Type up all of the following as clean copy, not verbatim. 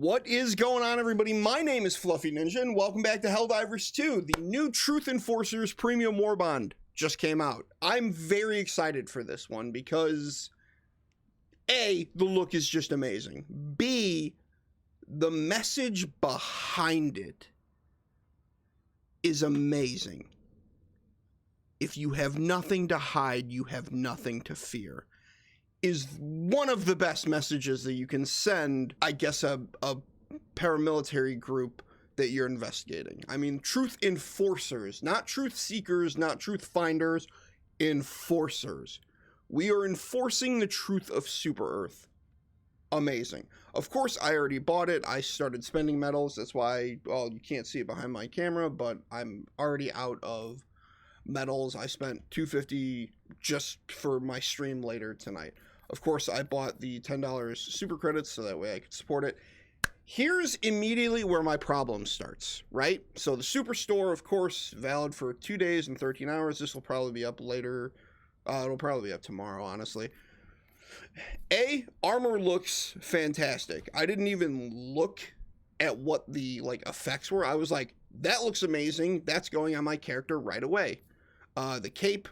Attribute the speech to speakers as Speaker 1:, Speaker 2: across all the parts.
Speaker 1: What is going on, everybody? My name is Fluffy Ninja, and welcome back to Helldivers 2. The new Truth Enforcers Premium Warbond just came out. I'm very excited for this one because A, the look is just amazing. B, the message behind it is amazing. If you have nothing to hide, you have nothing to fear. Is one of the best messages that you can send, I guess, a paramilitary group that you're investigating. I mean, truth enforcers, not truth seekers, not truth finders, enforcers. We are enforcing the truth of Super Earth. Amazing. Of course, I already bought it. I started spending medals. That's why, well, you can't see it behind my camera, but I'm already out of medals. I spent $250 just for my stream later tonight. Of course, I bought the $10 super credits so that way I could support it. Here's immediately where my problem starts, right? So the superstore, of course, valid for 2 days and 13 hours. This will probably be up later. It'll probably be up tomorrow, honestly. A, armor looks fantastic. I didn't even look at what the effects were. I was like, that looks amazing. That's going on my character right away. The cape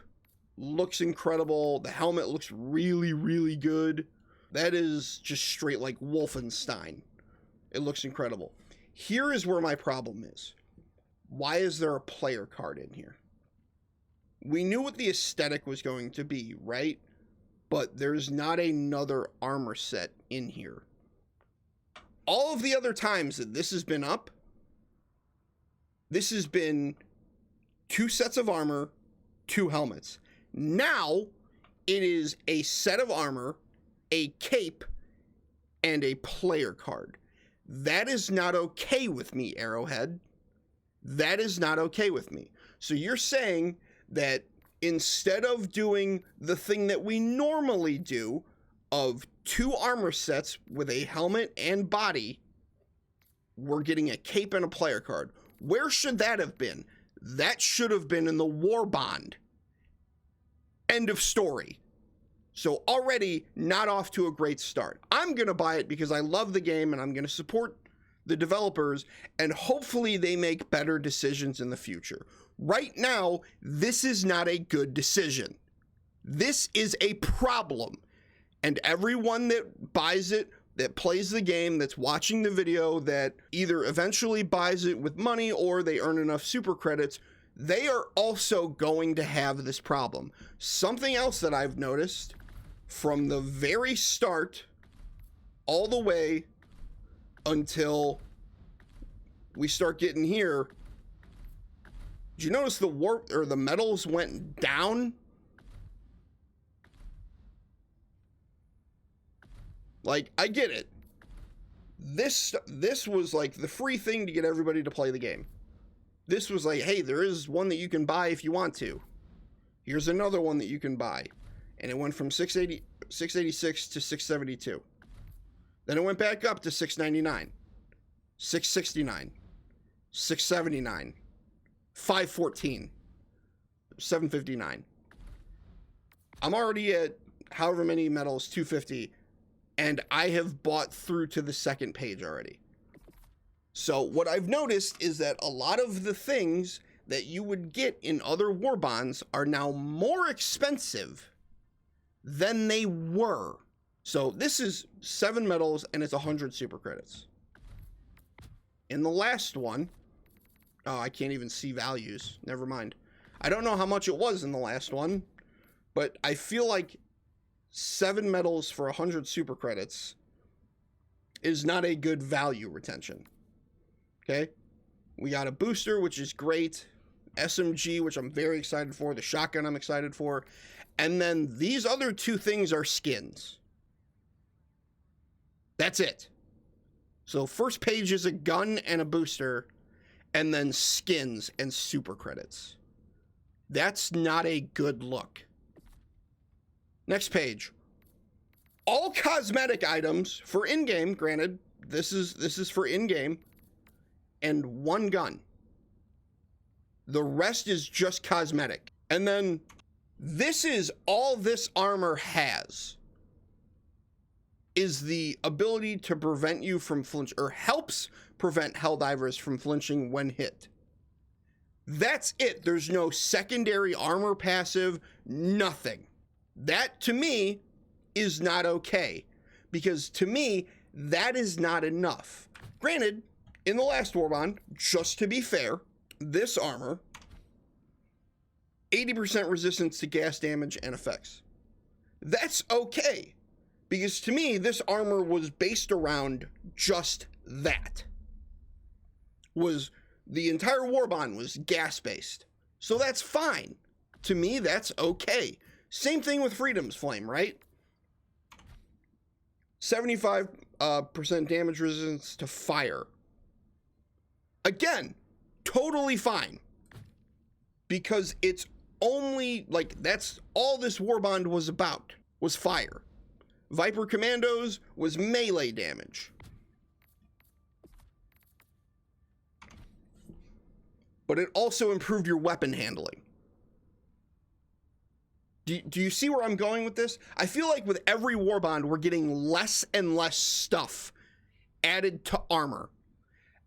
Speaker 1: looks incredible. The helmet looks really, really good. That is just straight like Wolfenstein. It looks incredible. Here is where my problem is. Why is there a player card in here? We knew what the aesthetic was going to be, right? But there's not another armor set in here. All of the other times that this has been up, this has been 2 sets of armor, 2 helmets. Now, it is a set of armor, a cape, and a player card. That is not okay with me, Arrowhead. That is not okay with me. So you're saying that instead of doing the thing that we normally do of 2 armor sets with a helmet and body, we're getting a cape and a player card. Where should that have been? That should have been in the Warbond. End of story. So already not off to a great start. I'm going to buy it because I love the game and I'm going to support the developers and hopefully they make better decisions in the future. Right now, this is not a good decision. This is a problem. And everyone that buys it, that plays the game, that's watching the video, that either eventually buys it with money or they earn enough super credits, they are also going to have this problem. Something else that I've noticed from the very start all the way until we start getting here, did you notice the medals went down? Like, I get it. This was like the free thing to get everybody to play the game. This was like, hey, there is one that you can buy if you want to. Here's another one that you can buy. And it went from 686 to 672. Then it went back up to 699, 669, 679, 514, 759. I'm already at however many medals, 250, and I have bought through to the second page already. So what I've noticed is that a lot of the things that you would get in other Warbonds are now more expensive than they were. So this is 7 medals and it's 100 super credits. In the last one, oh, I can't even see values. Never mind. I don't know how much it was in the last one, but I feel like 7 medals for 100 super credits is not a good value retention. Okay, we got a booster, which is great, SMG, which I'm very excited for, the shotgun I'm excited for, and then these other 2 things are skins. That's it. So first page is a gun and a booster, and then skins and super credits. That's not a good look. Next page. All cosmetic items for in-game, granted, this is for in-game, and 1 gun. The rest is just cosmetic. And then this is all this armor has. is the ability to prevent you from flinch, or helps prevent Helldivers from flinching when hit. That's it. There's no secondary armor passive, nothing. That to me is not okay, because to me that is not enough. Granted, in the last Warbond, just to be fair, this armor, 80% resistance to gas damage and effects. That's okay, because to me, this armor was based around just that. The entire Warbond was gas-based. So that's fine. To me, that's okay. Same thing with Freedom's Flame, right? 75% damage resistance to fire. Again, totally fine. Because it's only, like, that's all this Warbond was about, was fire. Viper Commandos was melee damage. But it also improved your weapon handling. Do you see where I'm going with this? I feel like with every Warbond, we're getting less and less stuff added to armor.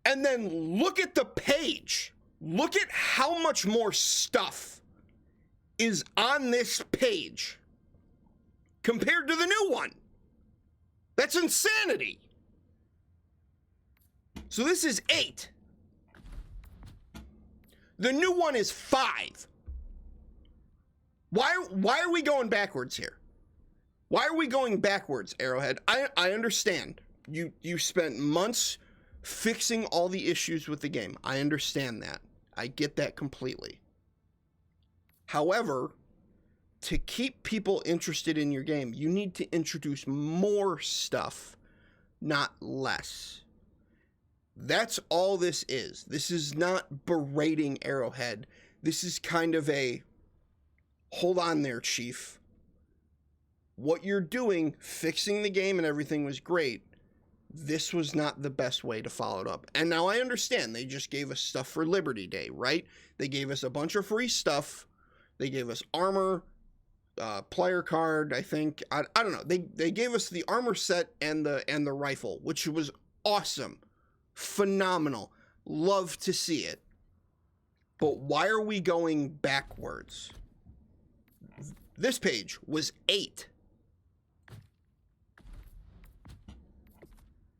Speaker 1: And then look at the page. Look at how much more stuff is on this page compared to the new one. That's insanity. So this is 8. The new one is 5. Why are we going backwards here? Why are we going backwards, Arrowhead? I understand. You spent months fixing all the issues with the game. I understand that. I get that completely. However, to keep people interested in your game, you need to introduce more stuff, not less. That's all this is. This is not berating Arrowhead. This is kind of a, hold on there, Chief. What you're doing, fixing the game and everything was great. This was not the best way to follow it up. And now I understand they just gave us stuff for Liberty Day, right? They gave us a bunch of free stuff. They gave us armor, player card, I think. I don't know. They gave us the armor set and the rifle, which was awesome. Phenomenal. Love to see it. But why are we going backwards? This page was 8.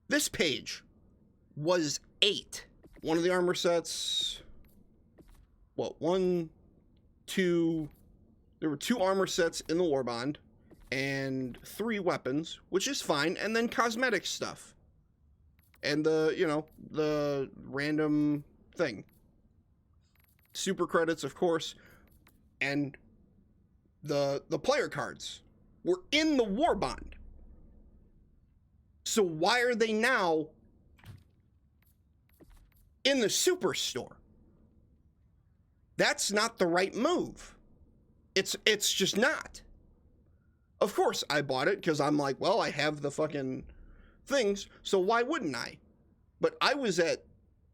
Speaker 1: This page was 8. One of the armor sets, what, 1, 2, there were 2 armor sets in the Warbond and 3 weapons, which is fine, and then cosmetic stuff. And the random thing. Super credits, of course, and the player cards were in the Warbond. So why are they now in the superstore? That's not the right move. It's just not. Of course I bought it because I'm like, well, I have the fucking things, so why wouldn't I? But I was at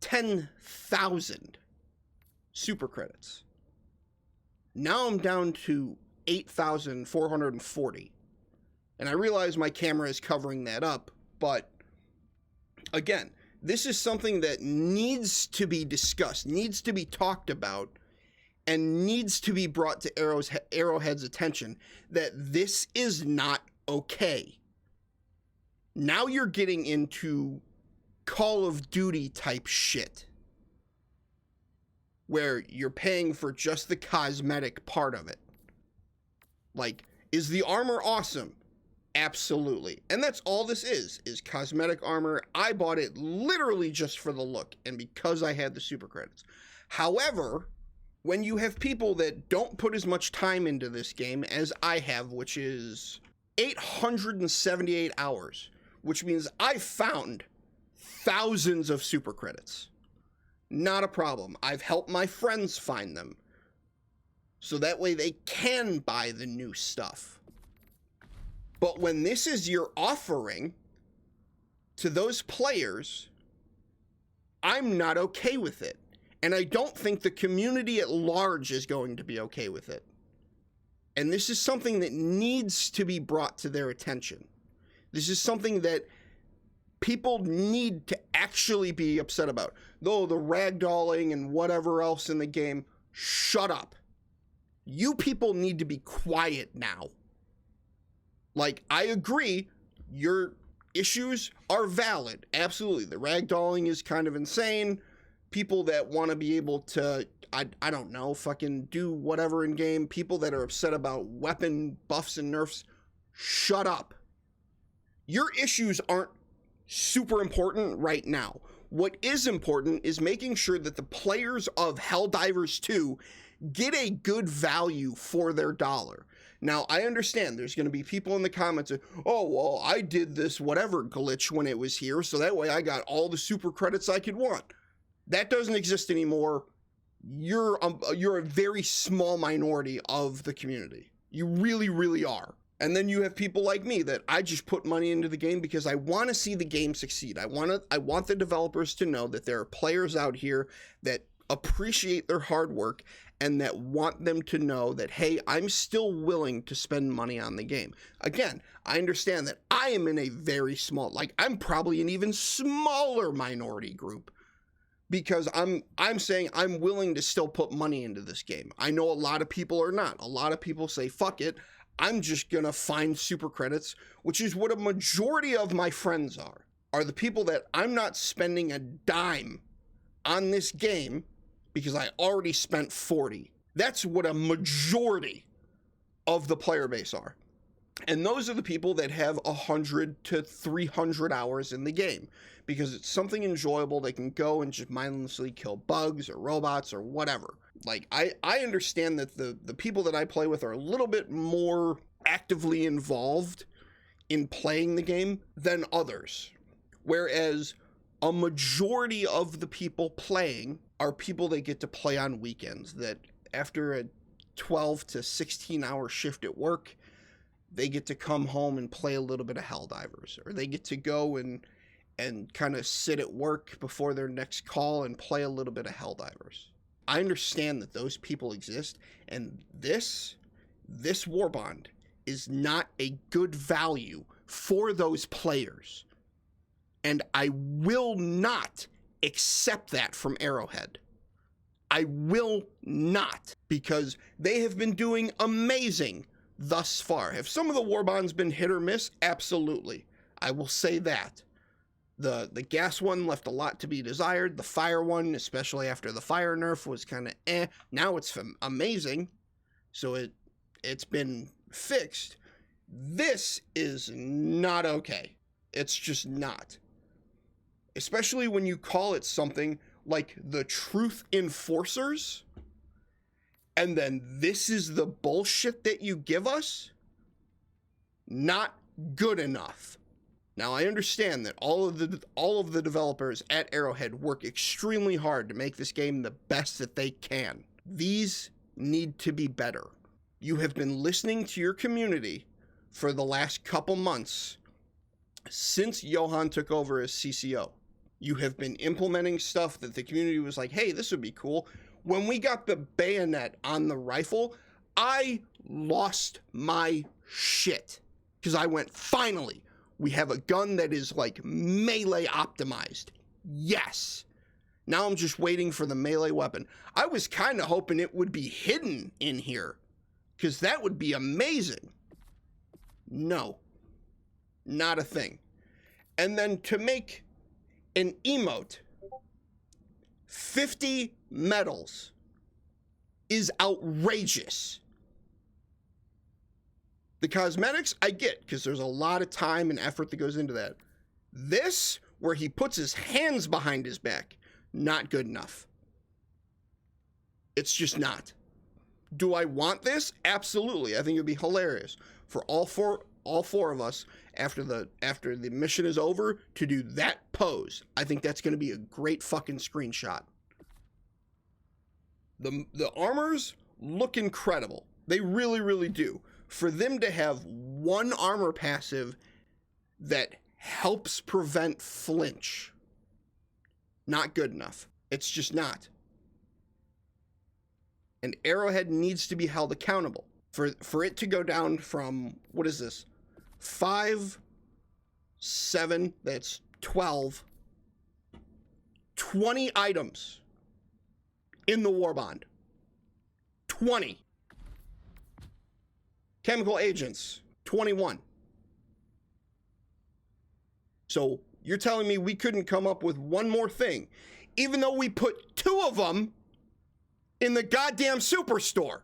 Speaker 1: 10,000 super credits. Now I'm down to 8,440. And I realize my camera is covering that up, but again, this is something that needs to be discussed, needs to be talked about, and needs to be brought to Arrowhead's attention that this is not okay. Now you're getting into Call of Duty type shit, where you're paying for just the cosmetic part of it. Like, is the armor awesome? Absolutely. And that's all this is cosmetic armor. I bought it literally just for the look and because I had the super credits. However, when you have people that don't put as much time into this game as I have, which is 878 hours, which means I found thousands of super credits. Not a problem. I've helped my friends find them, so that way they can buy the new stuff. But when this is your offering to those players, I'm not okay with it. And I don't think the community at large is going to be okay with it. And this is something that needs to be brought to their attention. This is something that people need to actually be upset about. Though the ragdolling and whatever else in the game, shut up. You people need to be quiet now. Like, I agree, your issues are valid. Absolutely. The ragdolling is kind of insane. People that want to be able to, I don't know, fucking do whatever in game. People that are upset about weapon buffs and nerfs, shut up. Your issues aren't super important right now. What is important is making sure that the players of Helldivers 2 get a good value for their dollar. Now, I understand there's going to be people in the comments that, oh, well, I did this whatever glitch when it was here, so that way I got all the super credits I could want. That doesn't exist anymore. You're a very small minority of the community. You really, really are. And then you have people like me that I just put money into the game because I want to see the game succeed. I want the developers to know that there are players out here that appreciate their hard work and that want them to know that, hey, I'm still willing to spend money on the game. Again, I understand that I am in a very small, like, I'm probably an even smaller minority group because I'm saying I'm willing to still put money into this game. I know a lot of people are not. A lot of people say, fuck it, I'm just gonna find super credits, which is what a majority of my friends are the people that I'm not spending a dime on this game because I already spent 40. That's what a majority of the player base are. And those are the people that have 100 to 300 hours in the game because it's something enjoyable. They can go and just mindlessly kill bugs or robots or whatever. Like, I understand that the people that I play with are a little bit more actively involved in playing the game than others. Whereas a majority of the people playing are people that get to play on weekends, that after a 12 to 16 hour shift at work, they get to come home and play a little bit of Helldivers, or they get to go and kind of sit at work before their next call and play a little bit of Helldivers. I understand that those people exist, and this Warbond is not a good value for those players. And I will not accept that from Arrowhead. I will not, because they have been doing amazing thus far. Have some of the Warbonds been hit or miss? Absolutely. I will say that. The gas one left a lot to be desired. The fire one, especially after the fire nerf, was kind of eh. Now it's amazing. So it's been fixed. This is not okay. It's just not. Especially when you call it something like the Truth Enforcers, and then this is the bullshit that you give us? Not good enough. Now, I understand that all of the developers at Arrowhead work extremely hard to make this game the best that they can. These need to be better. You have been listening to your community for the last couple months since Johan took over as CCO. You have been implementing stuff that the community was like, hey, this would be cool. When we got the bayonet on the rifle, I lost my shit because I went, finally, we have a gun that is like melee optimized. Yes. Now I'm just waiting for the melee weapon. I was kind of hoping it would be hidden in here because that would be amazing. No, not a thing. And then to make an emote, 50 medals is outrageous. The cosmetics, I get, because there's a lot of time and effort that goes into that. This, where he puts his hands behind his back, not good enough. It's just not. Do I want this? Absolutely. I think it would be hilarious for all four of us after the mission is over to do that pose. I think that's going to be a great fucking screenshot. The armors look incredible. They really, really do. For them to have one armor passive that helps prevent flinch, not good enough. It's just not. And Arrowhead needs to be held accountable. For it to go down from, what is this, 5 7, that's 12. 20 items in the Warbond. 20. Chemical agents, 21. So you're telling me we couldn't come up with one more thing, even though we put 2 of them in the goddamn superstore.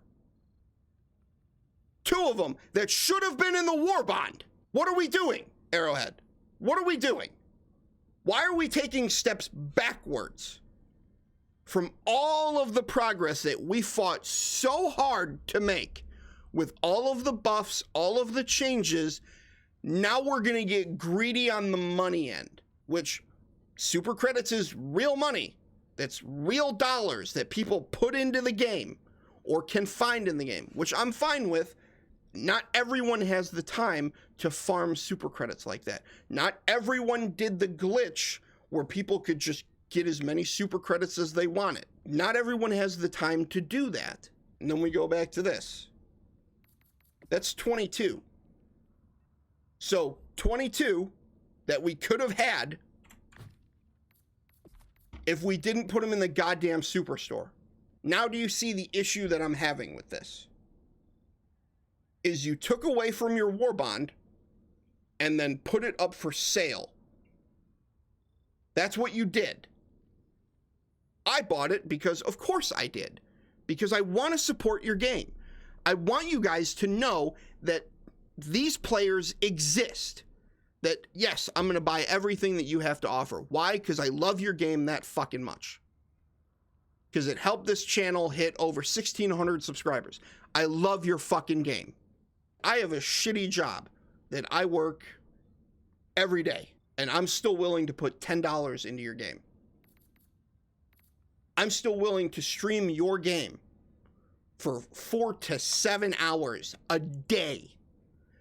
Speaker 1: 2 of them that should have been in the Warbond. What are we doing, Arrowhead? What are we doing? Why are we taking steps backwards from all of the progress that we fought so hard to make with all of the buffs, all of the changes? Now we're going to get greedy on the money end, which super credits is real money. That's real dollars that people put into the game or can find in the game, which I'm fine with. Not everyone has the time to farm super credits like that. Not everyone did the glitch where people could just get as many super credits as they wanted. Not everyone has the time to do that. And then we go back to this. That's 22. So 22 that we could have had if we didn't put them in the goddamn superstore. Now do you see the issue that I'm having with this? Is you took away from your Warbond and then put it up for sale. That's what you did. I bought it because, of course I did, because I want to support your game. I want you guys to know that these players exist. That, yes, I'm going to buy everything that you have to offer. Why? Because I love your game that fucking much. Because it helped this channel hit over 1,600 subscribers. I love your fucking game. I have a shitty job that I work every day, and I'm still willing to put $10 into your game. I'm still willing to stream your game for 4 to 7 hours a day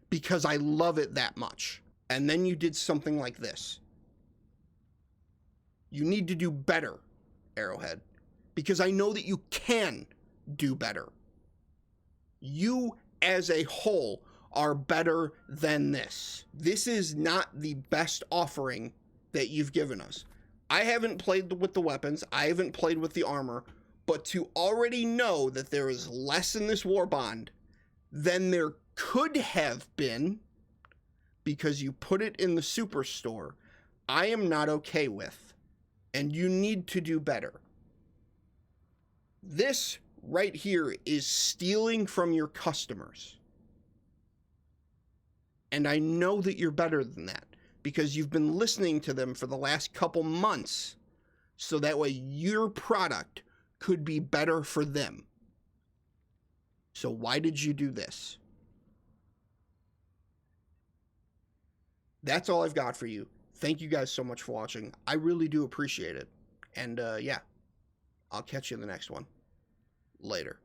Speaker 1: because I love it that much. And then you did something like this. You need to do better, Arrowhead, because I know that you can do better. You as a whole are better than this. This is not the best offering that you've given us. I haven't played with the weapons. I haven't played with the armor, but to already know that there is less in this Warbond than there could have been because you put it in the superstore, I am not okay with, and you need to do better. This right here is stealing from your customers. And I know that you're better than that because you've been listening to them for the last couple months so that way your product could be better for them. So why did you do this? That's all I've got for you. Thank you guys so much for watching. I really do appreciate it. And yeah, I'll catch you in the next one. Later.